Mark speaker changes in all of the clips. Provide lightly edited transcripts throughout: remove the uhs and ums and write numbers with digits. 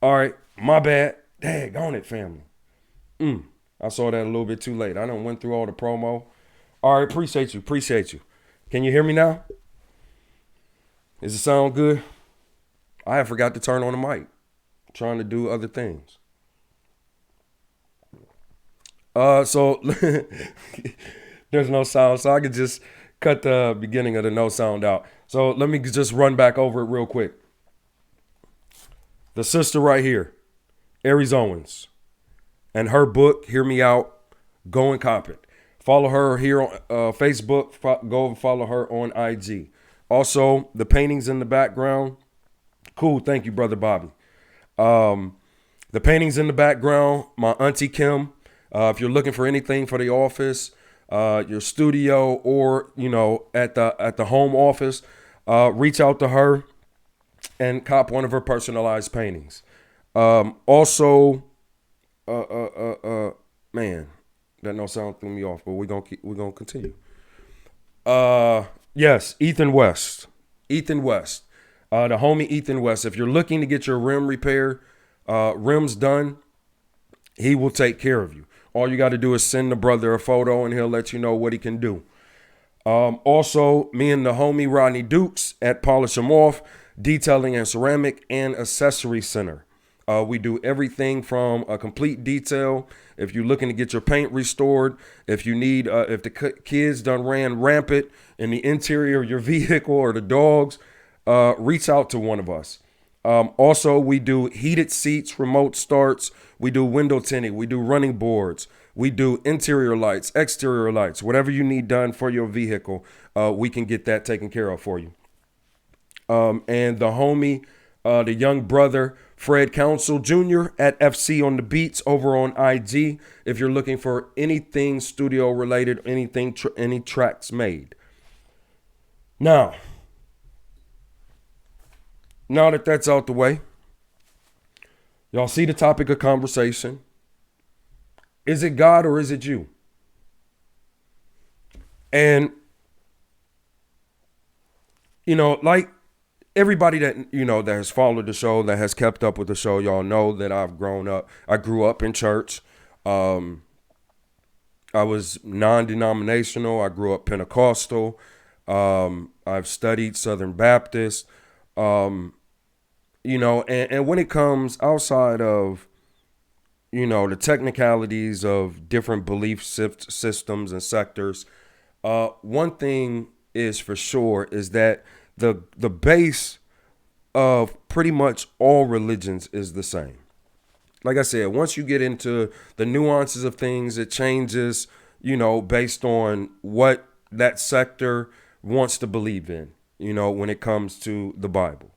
Speaker 1: All right, my bad. Daggone it, family. I saw that a little bit too late. I done went through all the promo. All right, appreciate you. Appreciate you. Can you hear me now? Does it sound good? I have forgot to turn on the mic. Trying to do other things. So there's no sound, so I could just cut the beginning of the no sound out. So let me just run back over it real quick. The sister right here, Aries Owens, and her book, Hear Me Out, Go and Cop It. Follow her here on Facebook. Go and follow her on IG. Also, the paintings in the background. Cool. Thank you, Brother Bobby. The paintings in the background, my Auntie Kim. If you're looking for anything for the office, your studio, or at the home office, reach out to her and cop one of her personalized paintings. Also, man, that no sound threw me off, but we're gonna continue. Yes, Ethan West. Ethan West. The homie Ethan West. If you're looking to get your rim repair, rims done, he will take care of you. All you got to do is send the brother a photo and he'll let you know what he can do. Also, me and the homie Rodney Dukes at Polish 'em Off, Detailing and Ceramic and Accessory Center. We do everything from a complete detail. If you're looking to get your paint restored, if you need, if the kids done ran rampant in the interior of your vehicle or the dogs, reach out to one of us. Also, we do heated seats, remote starts. We do window tinting. We do running boards. We do interior lights, exterior lights, whatever you need done for your vehicle. We can get that taken care of for you. And the homie, the young brother, Fred Council Jr. at FC on the Beats over on IG. If you're looking for anything studio related, anything, any tracks made. Now that that's out the way, y'all see the topic of conversation. Is it God or is it you? And, like everybody that, that has followed the show, that has kept up with the show, y'all know that I grew up in church. I was non-denominational. I grew up Pentecostal. I've studied Southern Baptist. And when it comes outside of, the technicalities of different belief systems and sectors, one thing is for sure is that the base of pretty much all religions is the same. Like I said, once you get into the nuances of things, it changes, based on what that sector wants to believe in, when it comes to the Bible.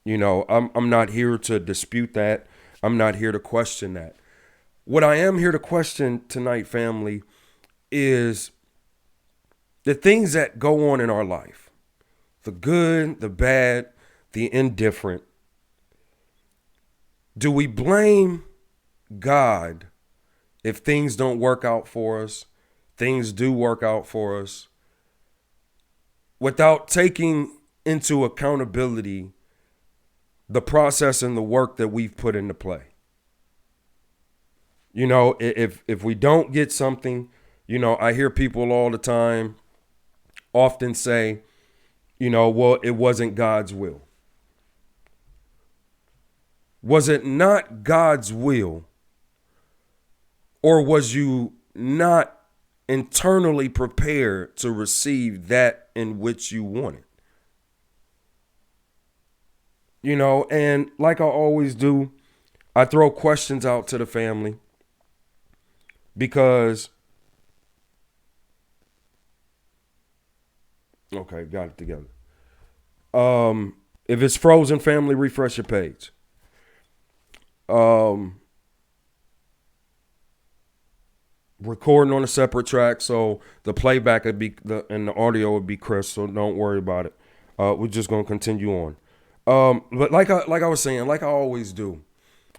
Speaker 1: I'm not here to dispute that. I'm not here to question that. What I am here to question tonight, family, is the things that go on in our life, the good, the bad, the indifferent. Do we blame God if things don't work out for us, things do work out for us, without taking into accountability the process and the work that we've put into play? If we don't get something, I hear people all the time often say, well, it wasn't God's will. Was it not God's will? Or was you not internally prepared to receive that in which you wanted? And like I always do, I throw questions out to the family because, okay, got it together. If it's frozen, family, refresh your page. Recording on a separate track, so the playback would be and the audio would be crisp. So don't worry about it. We're just gonna continue on. But like I was saying, like I always do,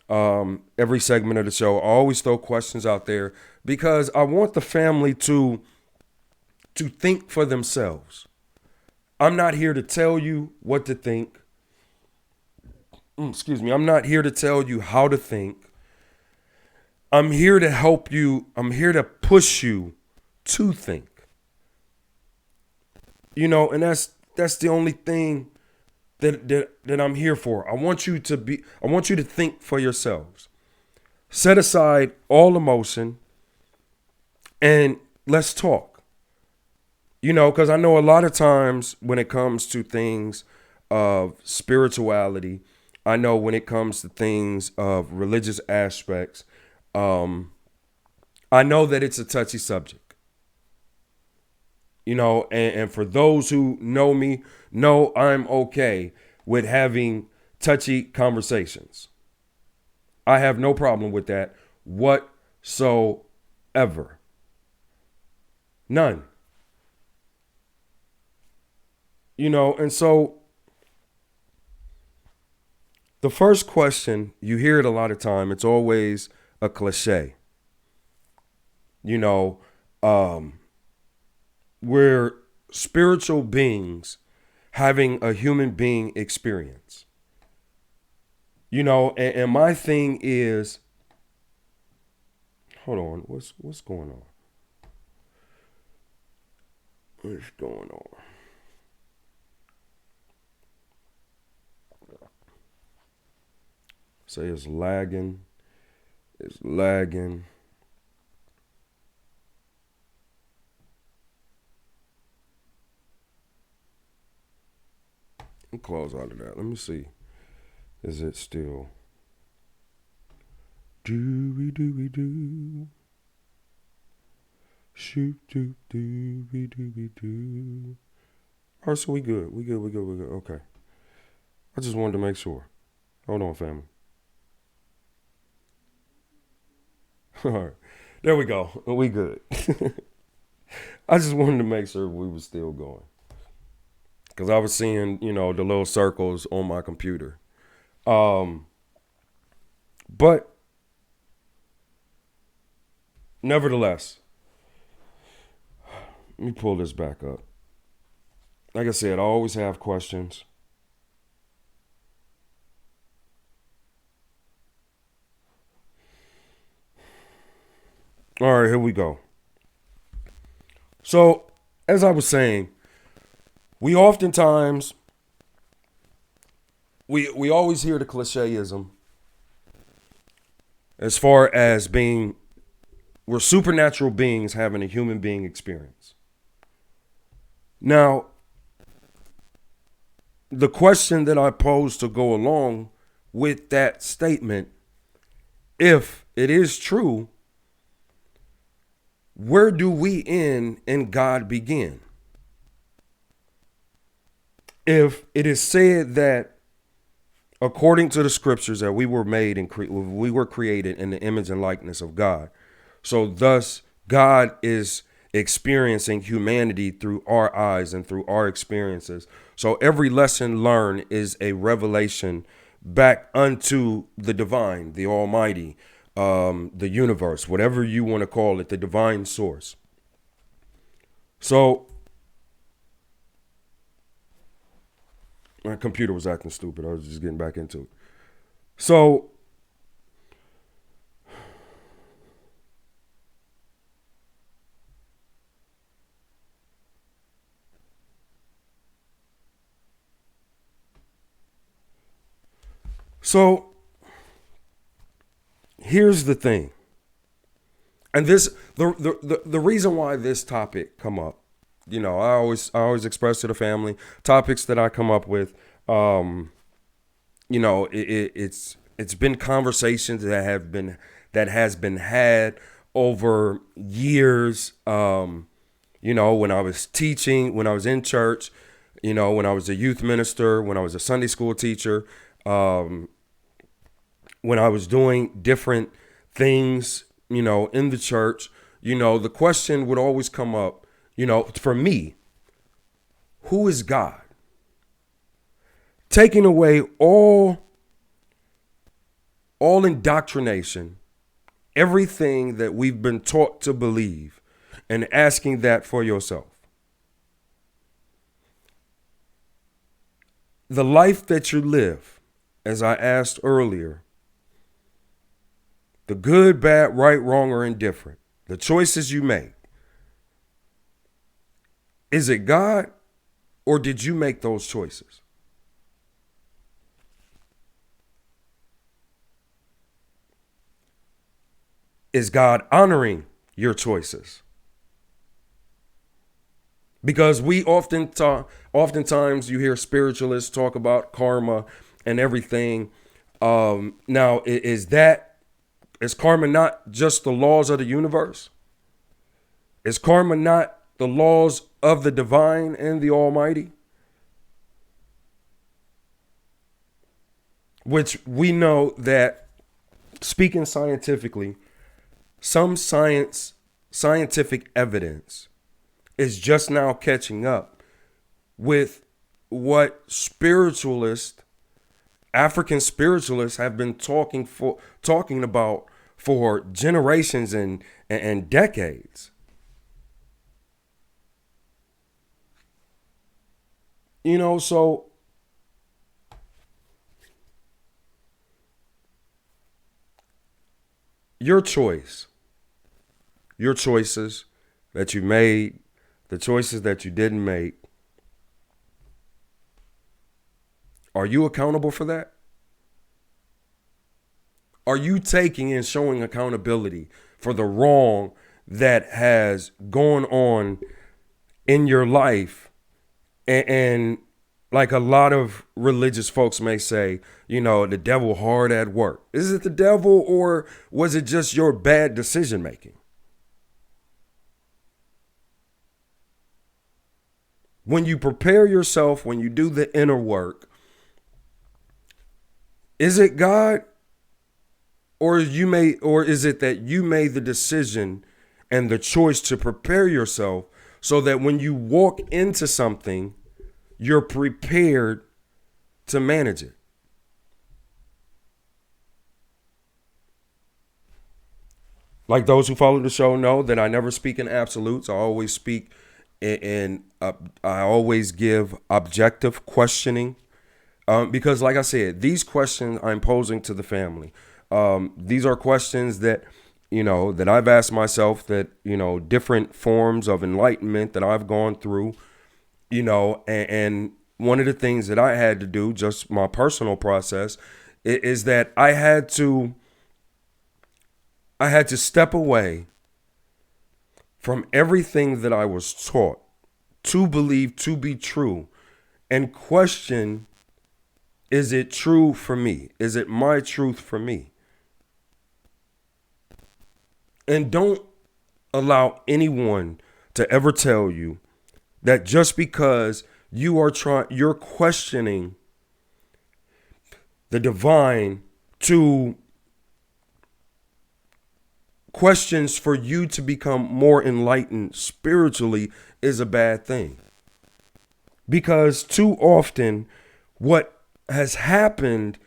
Speaker 1: every segment of the show, I always throw questions out there because I want the family to think for themselves. I'm not here to tell you what to think. excuse me, I'm not here to tell you how to think. I'm here to help you. I'm here to push you to think. And that's the only thing that I'm here for. I want you to think for yourselves. Set aside all emotion and let's talk. Because I know a lot of times when it comes to things of spirituality, I know when it comes to things of religious aspects, I know that it's a touchy subject. And for those who know me, know I'm okay with having touchy conversations. I have no problem with that whatsoever. None. And so the first question, you hear it a lot of time, it's always a cliche. You know, we're spiritual beings having a human being experience. And my thing is, hold on, what's going on? What's going on? Say it's lagging. It's lagging. I'll close out of that. Let me see. Is it still? Do. Shoot, do. All right, so we good. We good. Okay. I just wanted to make sure. Hold on, family. All right. There we go. We good. I just wanted to make sure we were still going. Because I was seeing, the little circles on my computer. But nevertheless, let me pull this back up. Like I said, I always have questions. All right, here we go. So, as I was saying, we oftentimes, we always hear the clicheism as far as we're supernatural beings having a human being experience. Now, the question that I pose to go along with that statement, if it is true, where do we end and God begin? If it is said that according to the scriptures that we were made and we were created in the image and likeness of God, so thus God is experiencing humanity through our eyes and through our experiences. So every lesson learned is a revelation back unto the divine, the Almighty, the universe, whatever you want to call it, the divine source. So my computer was acting stupid. I was just getting back into it. So here's the thing. And the reason why this topic come up, I always express to the family topics that I come up with. It's been conversations that has been had over years. When I was teaching, when I was in church, when I was a youth minister, when I was a Sunday school teacher, when I was doing different things, in the church, the question would always come up, for me, who is God? Taking away all indoctrination, everything that we've been taught to believe, and asking that for yourself. The life that you live, as I asked earlier, the good, bad, right, wrong, or indifferent, the choices you make, is it God or did you make those choices? Is God honoring your choices? Because we oftentimes you hear spiritualists talk about karma and everything. Now, is karma not just the laws of the universe? Is karma not the laws of the divine and the Almighty? Which we know that, speaking scientifically, some scientific evidence is just now catching up with what African spiritualists have been talking about for generations and decades. So your choices that you made, the choices that you didn't make, are you accountable for that? Are you taking and showing accountability for the wrong that has gone on in your life? And like a lot of religious folks may say, the devil hard at work. Is it the devil or was it just your bad decision making? When you prepare yourself, when you do the inner work, is it God or is it that you made the decision and the choice to prepare yourself so that when you walk into something, you're prepared to manage it? Like those who follow the show know that I never speak in absolutes. I always speak I always give objective questioning. Because like I said, these questions I'm posing to the family, these are questions that, that I've asked myself, that, different forms of enlightenment that I've gone through, and one of the things that I had to do, just my personal process, is that I had to step away from everything that I was taught to believe to be true and question, is it true for me? Is it my truth for me? And don't allow anyone to ever tell you that just because you're questioning the divine to questions for you to become more enlightened spiritually is a bad thing. Because too often what has happened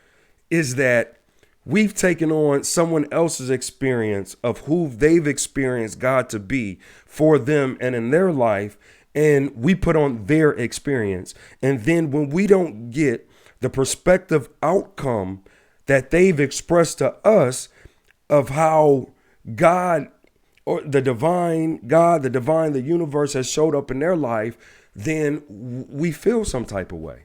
Speaker 1: is that we've taken on someone else's experience of who they've experienced God to be for them and in their life, and we put on their experience. And then when we don't get the prospective outcome that they've expressed to us of how God or the divine, the universe has showed up in their life, then we feel some type of way.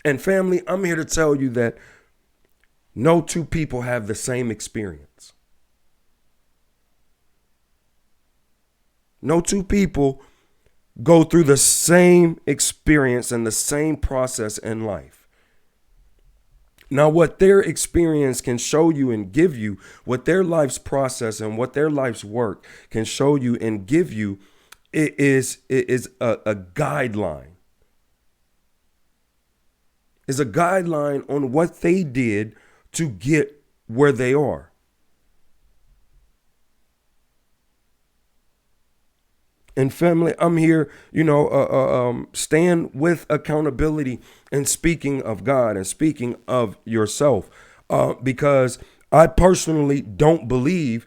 Speaker 1: And family, I'm here to tell you that no two people have the same experience. No two people go through the same experience and the same process in life. Now, what their experience can show you and give you, what their life's process and what their life's work can show you and give you, it is a guideline. Is a guideline on what they did to get where they are. And family, I'm here, stand with accountability and speaking of God and speaking of yourself, because I personally don't believe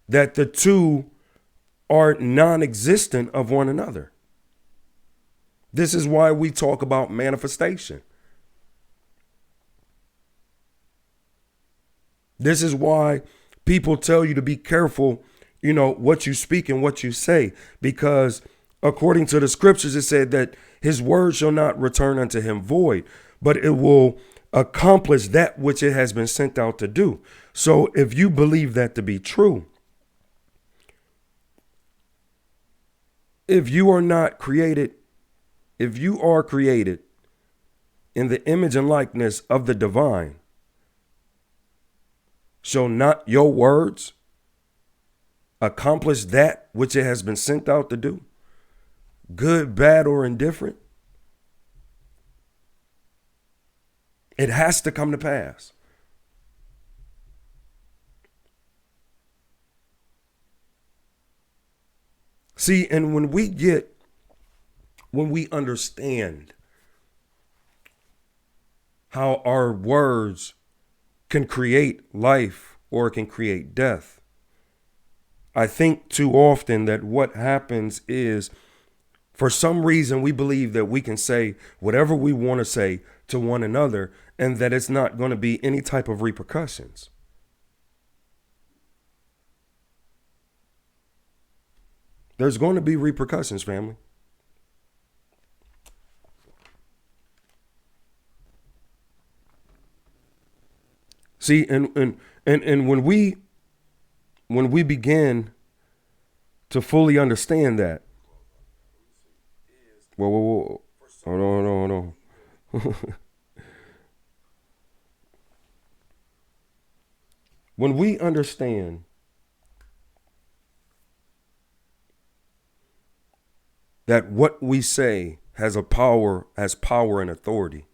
Speaker 1: that the two are non-existent of one another. This is why we talk about manifestation. This is why people tell you to be careful, what you speak and what you say, because according to the scriptures, it said that his word shall not return unto him void, but it will accomplish that which it has been sent out to do. So if you believe that to be true, if you are not created, if you are created in the image and likeness of the divine, shall not your words accomplish that which it has been sent out to do? Good, bad, or indifferent? It has to come to pass. See, and when we understand how our words can create life or it can create death, I think too often that what happens is, for some reason, we believe that we can say whatever we want to say to one another and that it's not going to be any type of repercussions. There's going to be repercussions, family. See, and when we begin to fully understand that, whoa, hold on. When we understand that what we say has power and authority,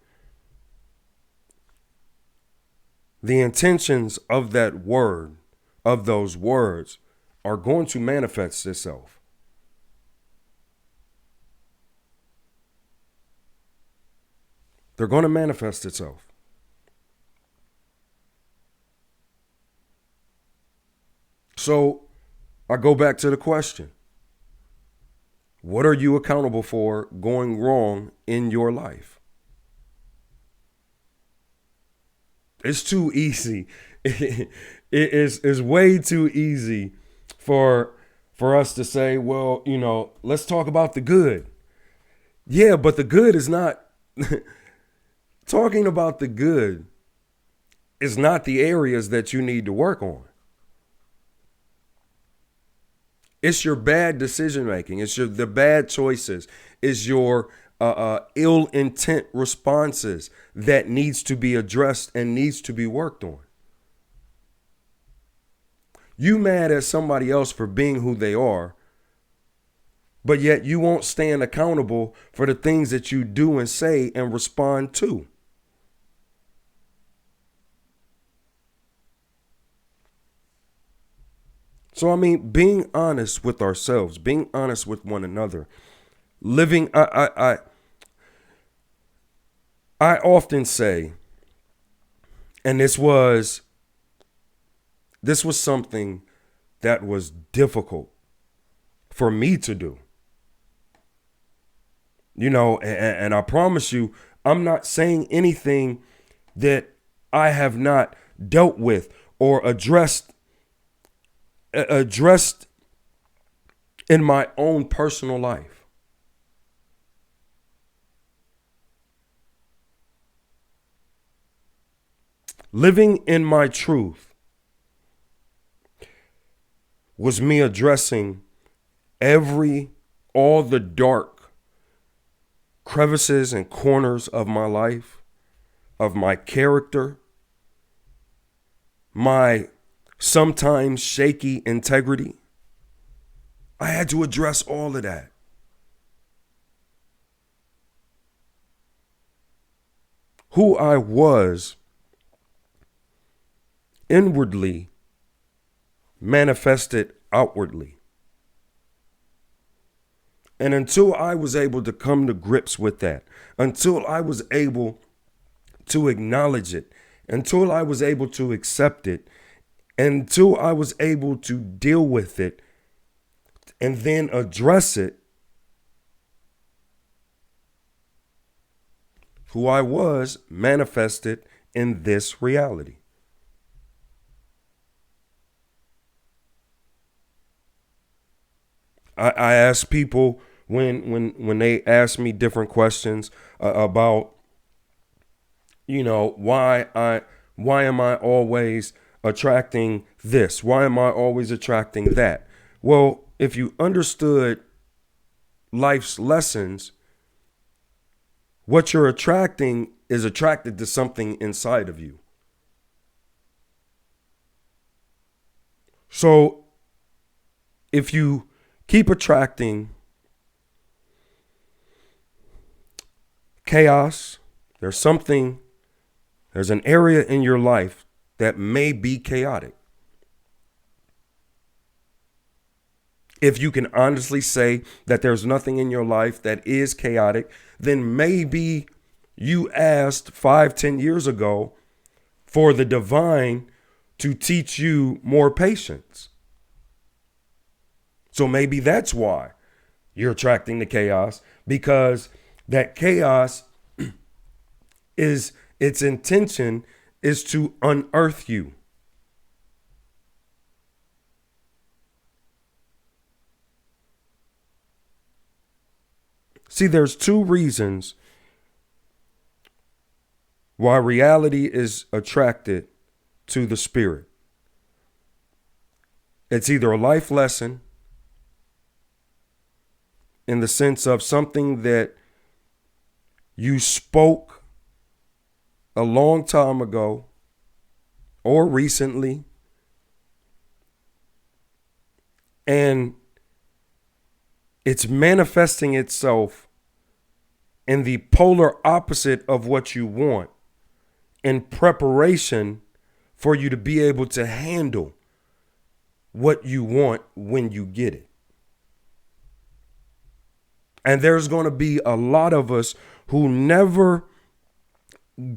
Speaker 1: the intentions of that word, of those words, are going to manifest itself. They're going to manifest itself. So I go back to the question. What are you accountable for going wrong in your life? It's too easy. It is way too easy for us to say, well, let's talk about the good. Yeah, but the good is not talking about the good is not the areas that you need to work on. It's your bad decision making. It's the bad choices. It's your ill intent responses that needs to be addressed and needs to be worked on. You mad at somebody else for being who they are, but yet you won't stand accountable for the things that you do and say and respond to. So, I mean, being honest with ourselves, being honest with one another, living, I often say, and this was something that was difficult for me to do. And I promise you, I'm not saying anything that I have not dealt with or addressed in my own personal life. Living in my truth was me addressing all the dark crevices and corners of my life, of my character, my sometimes shaky integrity. I had to address all of that. Who I was inwardly manifested outwardly. And until I was able to come to grips with that, until I was able to acknowledge it, until I was able to accept it, until I was able to deal with it and then address it, Who I was manifested in this reality. I ask people when they ask me different questions about, why am I always attracting this? Why am I always attracting that? Well, if you understood life's lessons, what you're attracting is attracted to something inside of you. So if you keep attracting chaos, there's an area in your life that may be chaotic. If you can honestly say that there's nothing in your life that is chaotic, then maybe you asked 5, 10 years ago for the divine to teach you more patience. So maybe that's why you're attracting the chaos, because that chaos is, its intention is to unearth you. See, there's two reasons why reality is attracted to the spirit. It's either a life lesson in the sense of something that you spoke a long time ago or recently, and it's manifesting itself in the polar opposite of what you want, in preparation for you to be able to handle what you want when you get it. And there's going to be a lot of us who never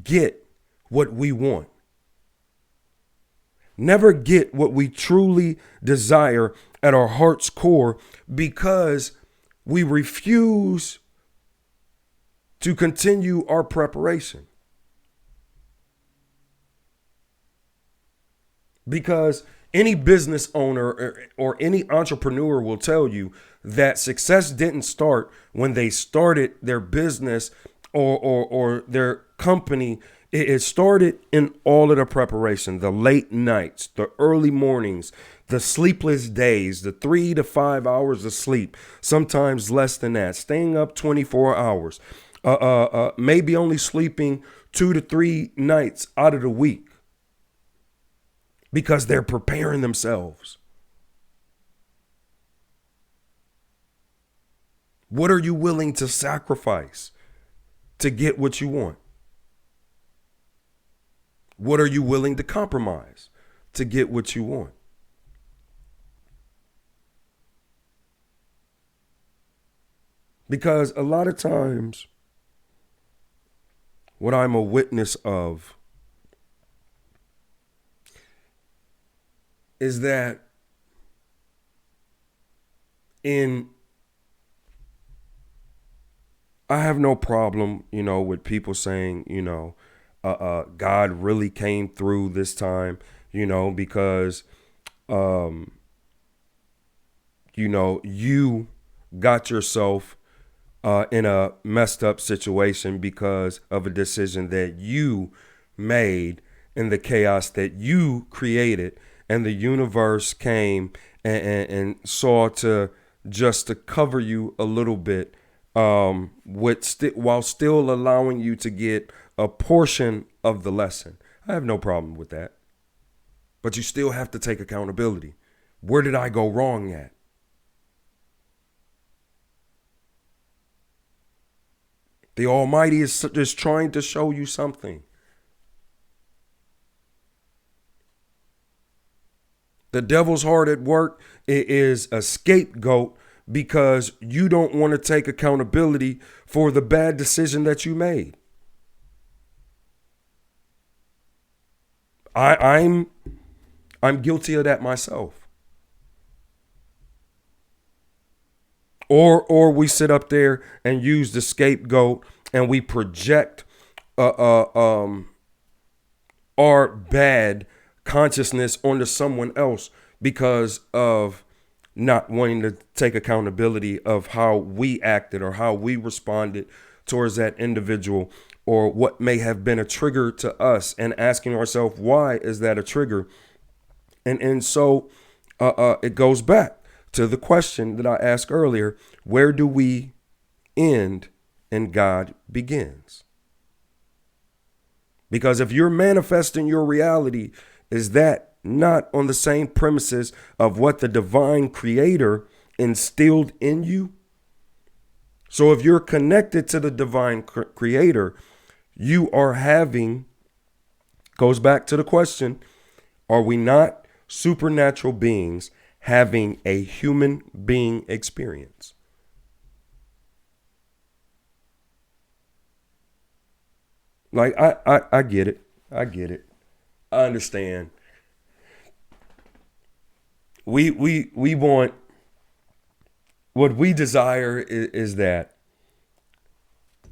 Speaker 1: get what we want, never get what we truly desire at our heart's core, because we refuse to continue our preparation. Because any business owner or any entrepreneur will tell you that success didn't start when they started their business or their company. It started in all of the preparation, the late nights, the early mornings, the sleepless days, the 3 to 5 hours of sleep, sometimes less than that, staying up 24 hours, maybe only sleeping 2 to 3 nights out of the week, because they're preparing themselves. What are you willing to sacrifice to get what you want? What are you willing to compromise to get what you want? Because a lot of times, what I'm a witness of is that I have no problem, with people saying, God really came through this time, because, you got yourself in a messed up situation because of a decision that you made in the chaos that you created, and the universe came and saw to just to cover you a little bit, while still allowing you to get a portion of the lesson. I have no problem with that, but you still have to take accountability. Where did I go wrong at? The Almighty is just trying to show you something. The devil's hard at work. It is a scapegoat because you don't want to take accountability for the bad decision that you made. I'm guilty of that myself. Or we sit up there and use the scapegoat and we project uh, uh, um, our bad consciousness onto someone else because of not wanting to take accountability of how we acted or how we responded towards that individual, or what may have been a trigger to us, and asking ourselves, why is that a trigger? And so it goes back to the question that I asked earlier: where do we end and God begins? Because if you're manifesting your reality, is that not on the same premises of what the divine creator instilled in you? So if you're connected to the divine creator, you are having, goes back to the question, are we not supernatural beings having a human being experience? Like, I get it. I get it. I understand. We want, what we desire is that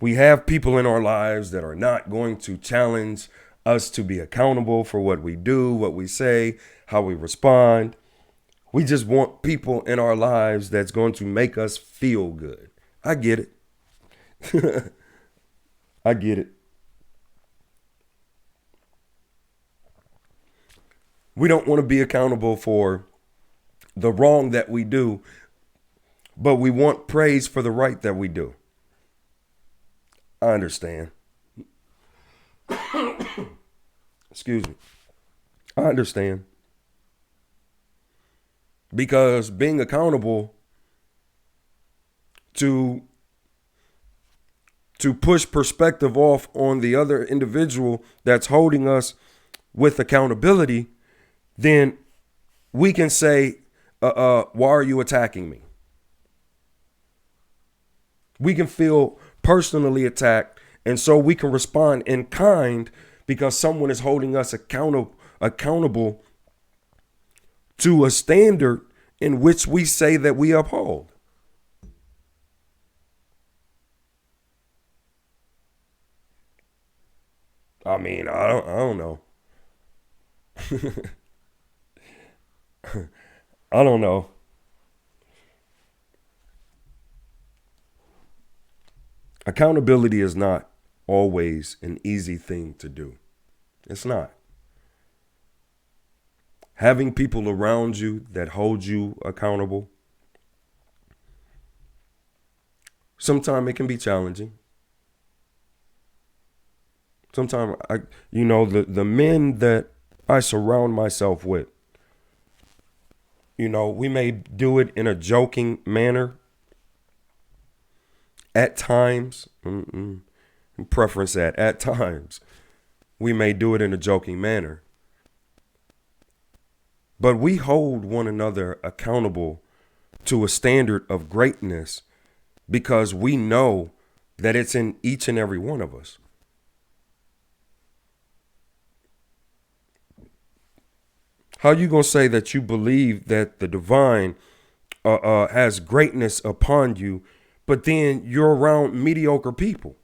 Speaker 1: we have people in our lives that are not going to challenge us to be accountable for what we do, what we say, how we respond. We just want people in our lives that's going to make us feel good. I get it. I get it. We don't want to be accountable for the wrong that we do, but we want praise for the right that we do. I understand. Excuse me. I understand. Because being accountable to push perspective off on the other individual that's holding us with accountability, then we can say, why are you attacking me? We can feel personally attacked, and so we can respond in kind because someone is holding us accountable to a standard in which we say that we uphold. I mean, I don't know. I don't know. Accountability is not always an easy thing to do. It's not. Having people around you that hold you accountable, sometimes it can be challenging. Sometimes the men that I surround myself with, we may do it in a joking manner at times. Preference that at times we may do it in a joking manner, but we hold one another accountable to a standard of greatness because we know that it's in each and every one of us. How you gonna say that you believe that the divine has greatness upon you, but then you're around mediocre people?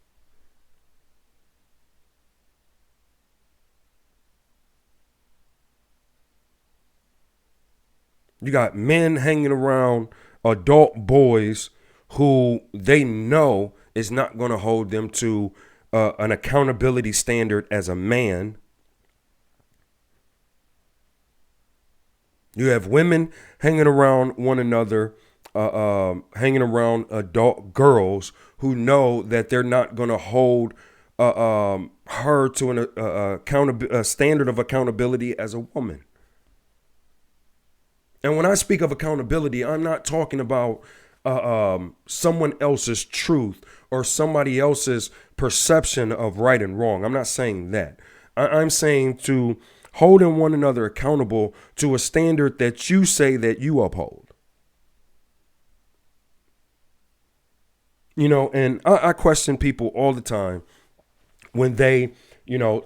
Speaker 1: You got men hanging around adult boys who they know is not going to hold them to an accountability standard as a man. You have women hanging around one another, hanging around adult girls who know that they're not going to hold her to a standard of accountability as a woman. And when I speak of accountability, I'm not talking about someone else's truth or somebody else's perception of right and wrong. I'm not saying that. I'm saying to holding one another accountable to a standard that you say that you uphold. And I question people all the time when they,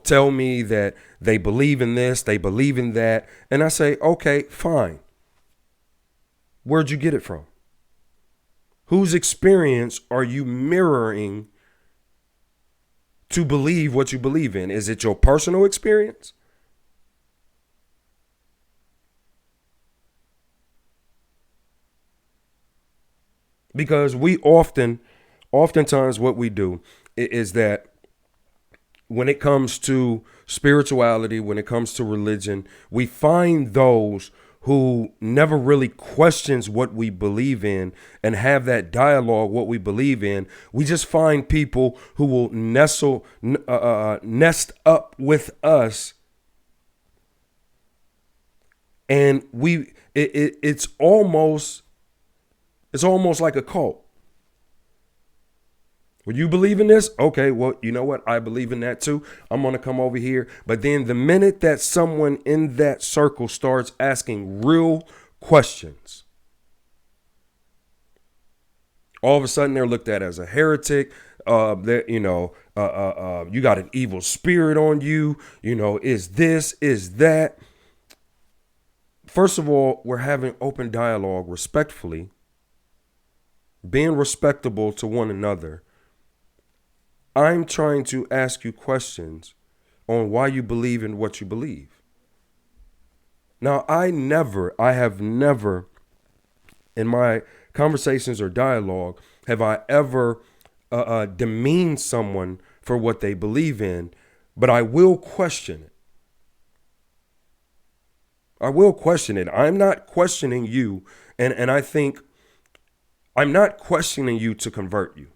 Speaker 1: tell me that they believe in this, they believe in that. And I say, okay, fine. Where'd you get it from? Whose experience are you mirroring to believe what you believe in? Is it your personal experience? Because oftentimes what we do is that when it comes to spirituality, when it comes to religion, we find those who never really questions what we believe in and have that dialogue, what we believe in. We just find people who will nest up with us, and it's almost like a cult. Well, you believe in this? Okay, well, you know what? I believe in that too. I'm going to come over here. But then the minute that someone in that circle starts asking real questions, all of a sudden they're looked at as a heretic. You got an evil spirit on you. Is this, is that? First of all, we're having open dialogue respectfully, being respectable to one another. I'm trying to ask you questions on why you believe in what you believe. Now, I have never in my conversations or dialogue, have I ever demeaned someone for what they believe in, but I will question it. I will question it. I'm not questioning you, and I think I'm not questioning you to convert you.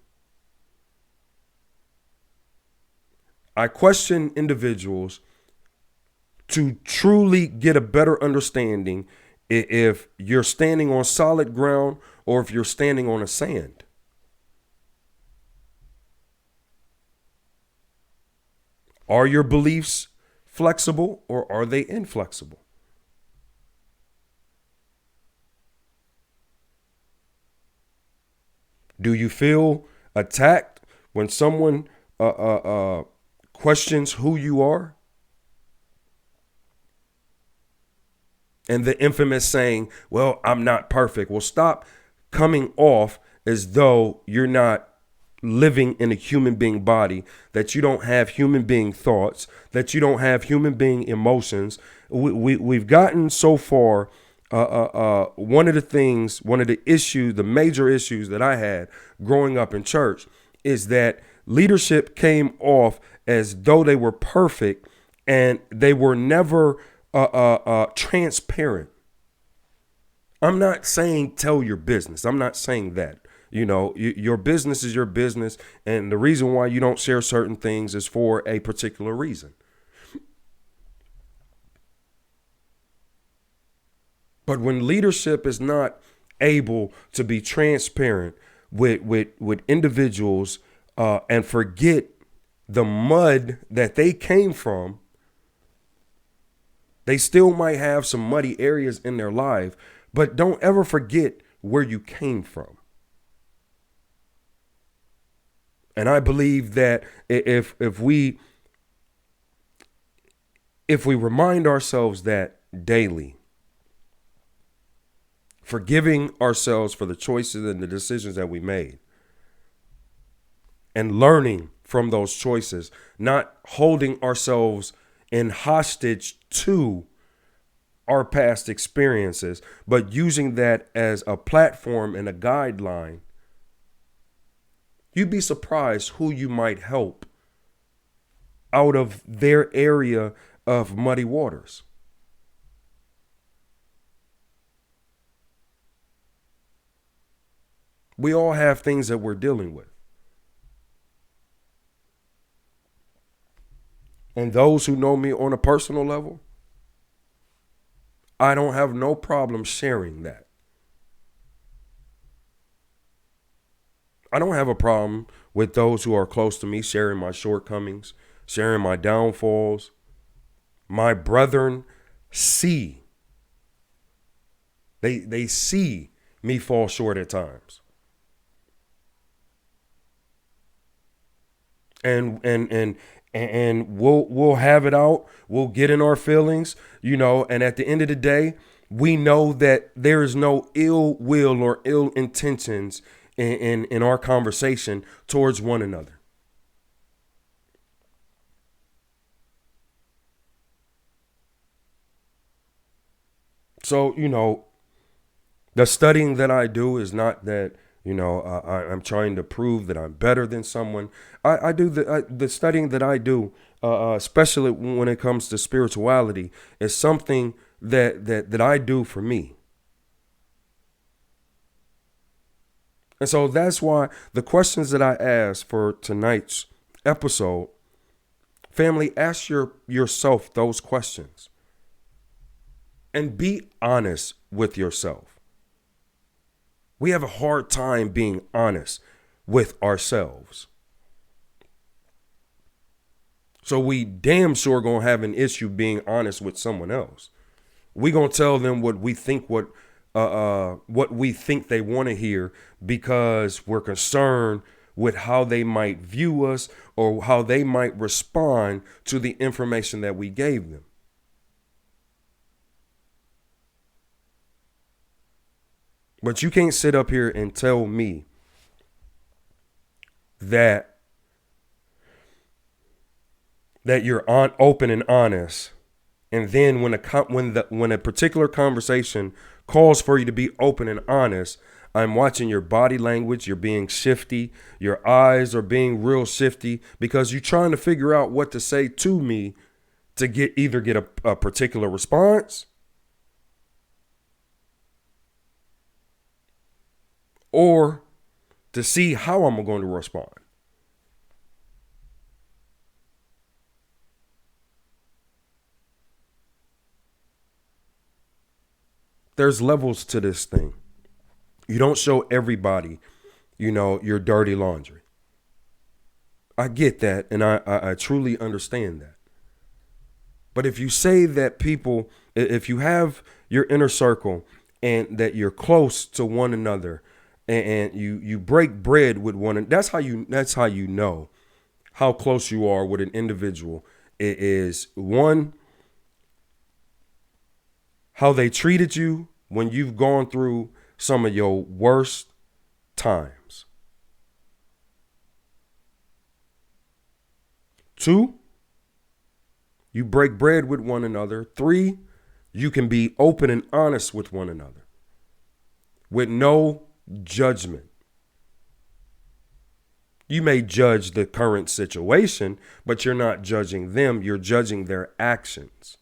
Speaker 1: I question individuals to truly get a better understanding if you're standing on solid ground or if you're standing on a sand. Are your beliefs flexible or are they inflexible? Do you feel attacked when someone questions who you are? And the infamous saying, well, I'm not perfect. Well, stop coming off as though you're not living in a human being body, that you don't have human being thoughts, that you don't have human being emotions. We've gotten so far. One of the issues, the major issues that I had growing up in church is that leadership came off as though they were perfect and they were never transparent. I'm not saying tell your business. I'm not saying that. Your business is your business. And the reason why you don't share certain things is for a particular reason. But when leadership is not able to be transparent with individuals and forget the mud that they came from, they still might have some muddy areas in their life, but don't ever forget where you came from. And I believe that if we remind ourselves that daily, forgiving ourselves for the choices and the decisions that we made, and learning from those choices, not holding ourselves in hostage to our past experiences, but using that as a platform and a guideline, you'd be surprised who you might help out of their area of muddy waters. We all have things that we're dealing with. And those who know me on a personal level, I don't have no problem sharing that. I don't have a problem with those who are close to me sharing my shortcomings, sharing my downfalls. My brethren see. They see me fall short at times. And we'll have it out. We'll get in our feelings, and at the end of the day, we know that there is no ill will or ill intentions in our conversation towards one another. So, the studying that I do is not that, I'm trying to prove that I'm better than someone. I do the studying that I do, especially when it comes to spirituality, is something that I do for me. And so that's why the questions that I asked for tonight's episode, family, ask yourself those questions and be honest with yourself. We have a hard time being honest with ourselves. So we damn sure gonna have an issue being honest with someone else. We gonna tell them what we think they want to hear because we're concerned with how they might view us or how they might respond to the information that we gave them. But you can't sit up here and tell me that you're open and honest, and then when a particular conversation calls for you to be open and honest, I'm watching your body language, you're being shifty, your eyes are being real shifty because you're trying to figure out what to say to me to get a particular response or to see how I'm going to respond. There's levels to this thing. You don't show everybody, your dirty laundry. I get that, and I truly understand that. But if you say that if you have your inner circle and that you're close to one another and you break bread with one another, that's how you know how close you are with an individual. It is one, how they treated you when you've gone through some of your worst times. 2, you break bread with one another. 3, you can be open and honest with one another with no judgment. You may judge the current situation, but you're not judging them. You're judging their actions.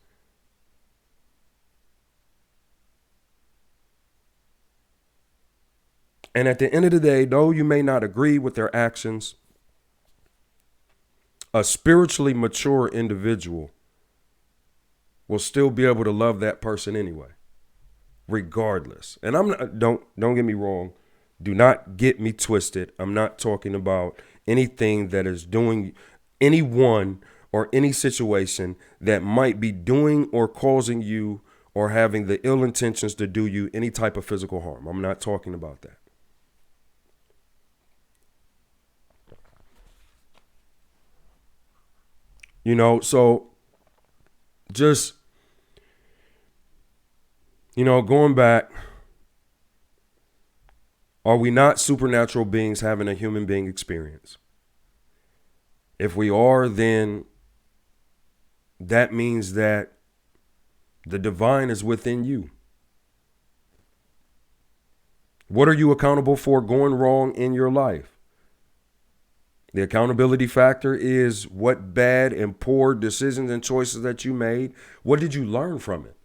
Speaker 1: And at the end of the day, though you may not agree with their actions, a spiritually mature individual will still be able to love that person anyway, regardless. And don't get me wrong. Do not get me twisted. I'm not talking about anything that is doing anyone or any situation that might be doing or causing you or having the ill intentions to do you any type of physical harm. I'm not talking about that. So just, going back, are we not supernatural beings having a human being experience? If we are, then that means that the divine is within you. What are you accountable for going wrong in your life? The accountability factor is what bad and poor decisions and choices that you made. What did you learn from it?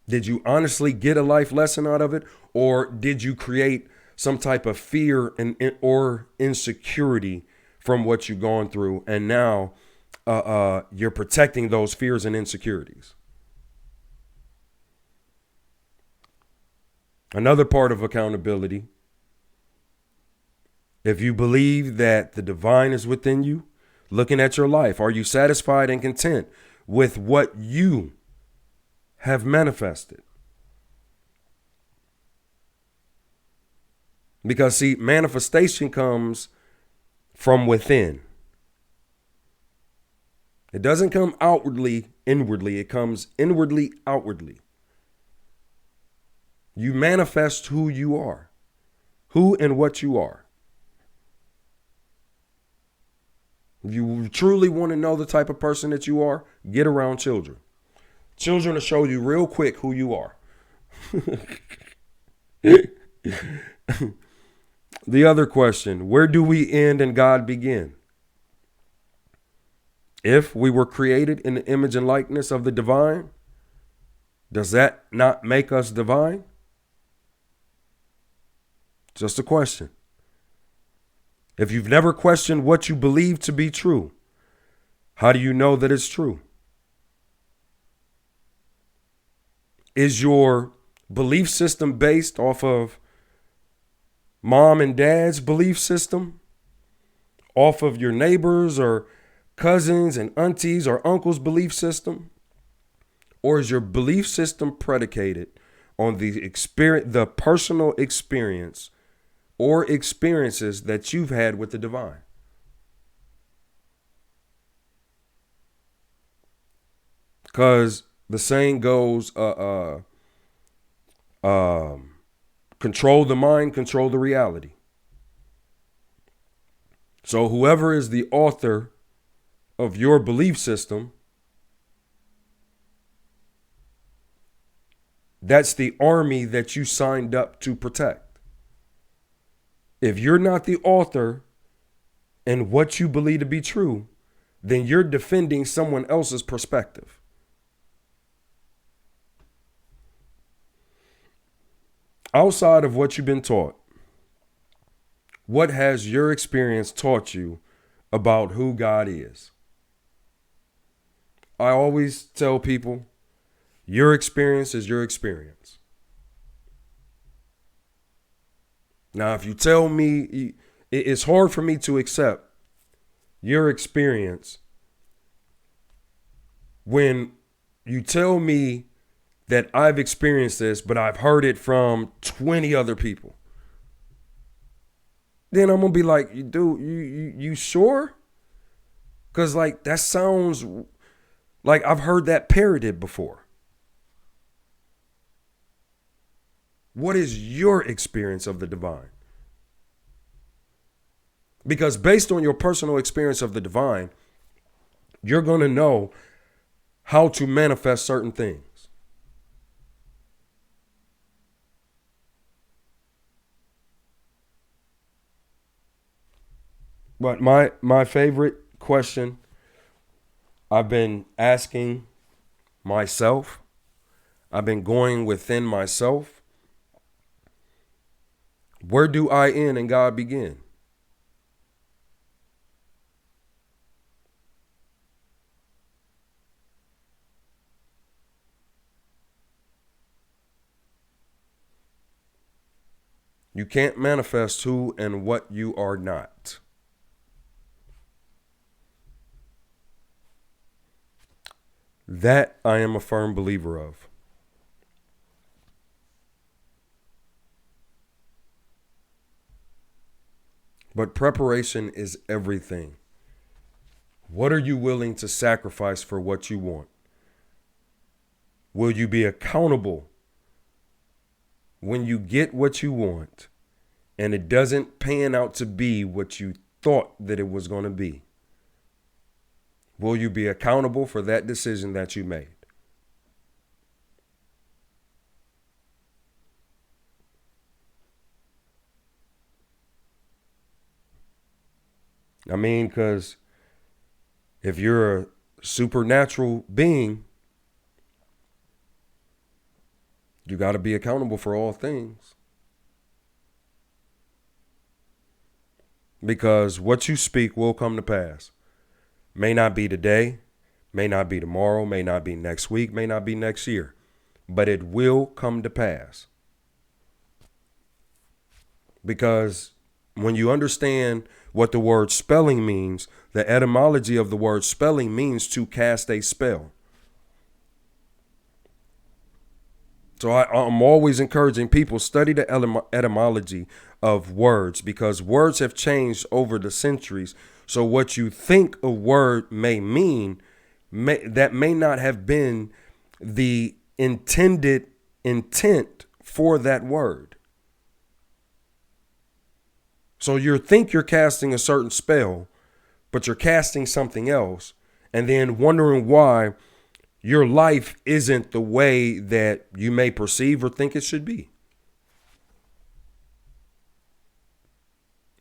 Speaker 1: Did you honestly get a life lesson out of it? Or did you create some type of fear or insecurity from what you've gone through? And now you're protecting those fears and insecurities. Another part of accountability, if you believe that the divine is within you, looking at your life, are you satisfied and content with what you have manifested? Because, see, manifestation comes from within. It doesn't come outwardly, inwardly. It comes inwardly, outwardly. You manifest who you are, who and what you are. If you truly want to know the type of person that you are, get around children. Children will show you real quick who you are. The other question, where do we end and God begin? If we were created in the image and likeness of the divine, does that not make us divine? Just a question. If you've never questioned what you believe to be true, how do you know that it's true? Is your belief system based off of mom and dad's belief system? Off of your neighbors or cousins and aunties or uncles' belief system? Or is your belief system predicated on the personal experience or experiences that you've had with the divine? Because the saying goes, control the mind, control the reality. So whoever is the author of your belief system, that's the army that you signed up to protect. If you're not the author in what you believe to be true, then you're defending someone else's perspective. Outside of what you've been taught, what has your experience taught you about who God is? I always tell people, your experience is your experience. Now, if you tell me, it's hard for me to accept your experience when you tell me that I've experienced this, but I've heard it from 20 other people. Then I'm gonna be like, dude, you sure? Cause like that sounds like I've heard that parroted before. What is your experience of the divine? Because based on your personal experience of the divine, you're gonna know how to manifest certain things. But my favorite question I've been asking myself, I've been going within myself. Where do I end and God begin? You can't manifest who and what you are not. That I am a firm believer of. But preparation is everything. What are you willing to sacrifice for what you want? Will you be accountable when you get what you want and it doesn't pan out to be what you thought that it was going to be? Will you be accountable for that decision that you made? I mean, because if you're a supernatural being, you got to be accountable for all things. Because what you speak will come to pass. May not be today, may not be tomorrow, may not be next week, may not be next year, but it will come to pass. Because when you understand what the word spelling means, the etymology of the word spelling means to cast a spell. So I'm always encouraging people, study the etymology of words, because words have changed over the centuries. So what you think a word may mean, that may not have been the intended intent for that word. So you think you're casting a certain spell, but you're casting something else and then wondering why your life isn't the way that you may perceive or think it should be.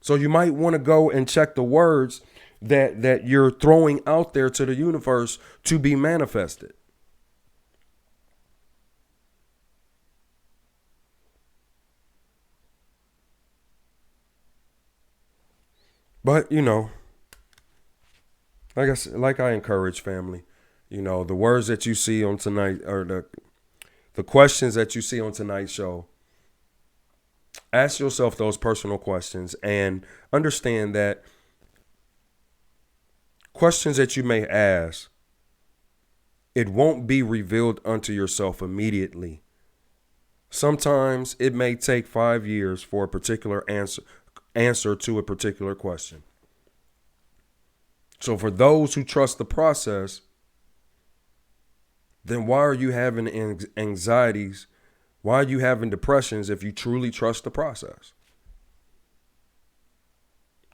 Speaker 1: So you might want to go and check the words that you're throwing out there to the universe to be manifested. But, like I encourage family, the words that you see on tonight, or the questions that you see on tonight's show, ask yourself those personal questions and understand that questions that you may ask, it won't be revealed unto yourself immediately. Sometimes it may take 5 years for a particular answer to a particular question. So for those who trust the process, then why are you having anxieties? Why are you having depressions if you truly trust the process?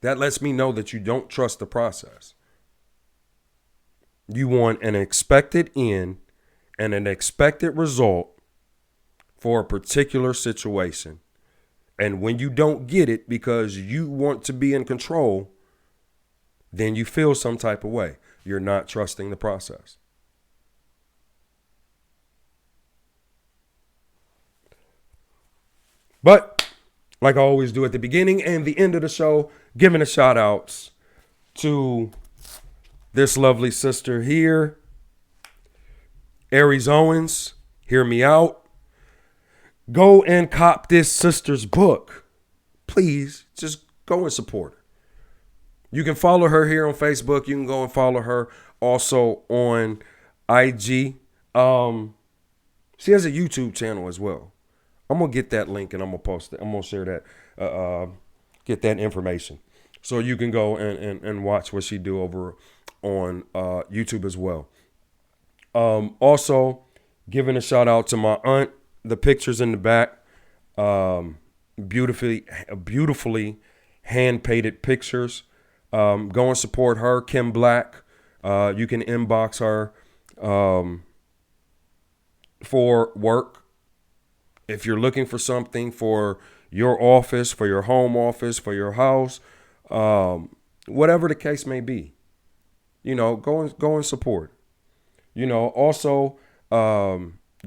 Speaker 1: That lets me know that you don't trust the process. You want an expected end and an expected result for a particular situation. And when you don't get it because you want to be in control, then you feel some type of way. You're not trusting the process. But like I always do at the beginning and the end of the show, giving a shout outs to this lovely sister here, Aries Owens. Hear me out. Go and cop this sister's book. Please, just go and support her. You can follow her here on Facebook. You can go and follow her also on IG. She has a YouTube channel as well. I'm going to get that link and I'm going to post it. I'm going to share that, get that information. So you can go and watch what she do over on YouTube as well. Also, giving a shout out to my aunt. The pictures in the back, beautifully hand-painted pictures. Go and support her, Kim Black. You can inbox her for work. If you're looking for something for your office, for your home office, for your house, whatever the case may be, go and support. Also,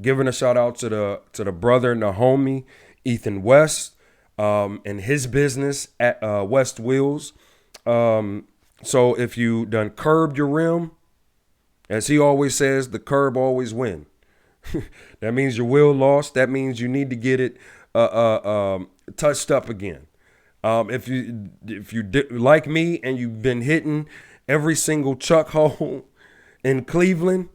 Speaker 1: giving a shout out to the brother Nahomi, Ethan West, and his business at West Wheels. So if you done curbed your rim, as he always says, the curb always win. That means your wheel lost. That means you need to get it touched up again. If you like me and you've been hitting every single chuck hole in Cleveland,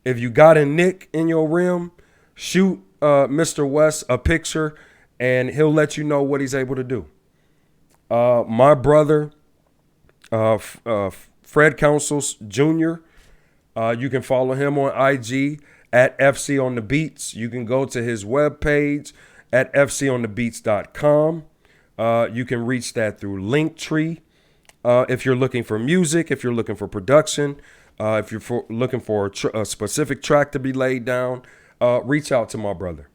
Speaker 1: if you got a nick in your rim, shoot Mr. West a picture and he'll let you know what he's able to do. My brother, Fred Councils Jr., you can follow him on IG at FC on the Beats. You can go to his webpage at fconthebeats.com. You can reach that through Linktree. If you're looking for music, if you're looking for production, if you're looking for a specific track to be laid down, reach out to my brother.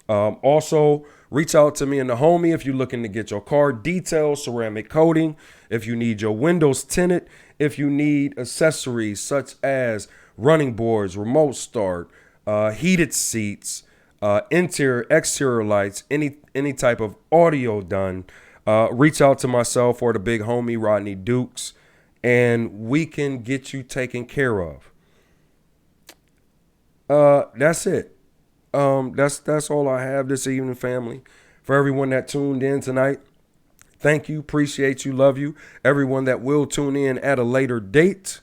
Speaker 1: Also, reach out to me and the homie if you're looking to get your car detailed, ceramic coating, if you need your windows tinted, if you need accessories such as running boards, remote start, heated seats, interior, exterior lights, any type of audio done, reach out to myself or the big homie Rodney Dukes, and we can get you taken care of. That's it. That's all I have this evening, family. For everyone that tuned in tonight, thank you, appreciate you, love you. Everyone that will tune in at a later date,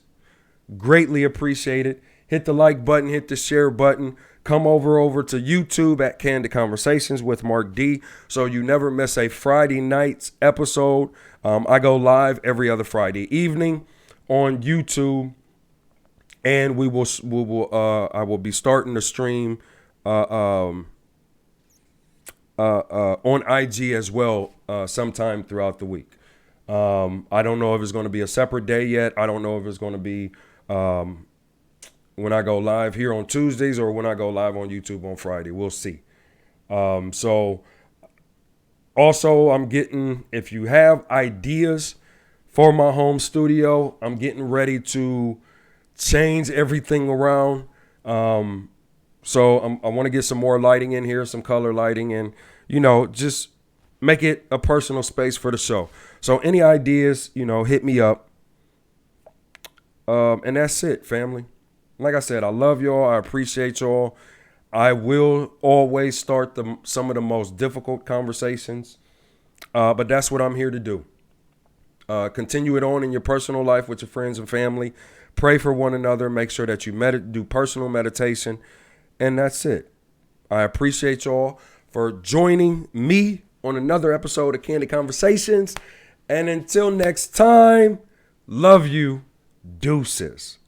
Speaker 1: greatly appreciate it. Hit the like button, hit the share button. Come over to YouTube at Candid Conversations with Mark D, so you never miss a Friday night's episode. I go live every other Friday evening on YouTube, and I will be starting to stream on IG as well sometime throughout the week. I don't know if it's going to be a separate day yet. I don't know if it's going to be when I go live here on Tuesdays or when I go live on YouTube on Friday. We'll see. So also, I'm getting, if you have ideas for my home studio, I'm getting ready to change everything around. So I want to get some more lighting in here, some color lighting, and, just make it a personal space for the show. So any ideas, hit me up. And that's it, family. Like I said, I love y'all. I appreciate y'all. I will always start some of the most difficult conversations, but that's what I'm here to do. Continue it on in your personal life with your friends and family. Pray for one another. Make sure that you do personal meditation, and that's it. I appreciate y'all for joining me on another episode of Candid Conversations. And until next time, love you. Deuces.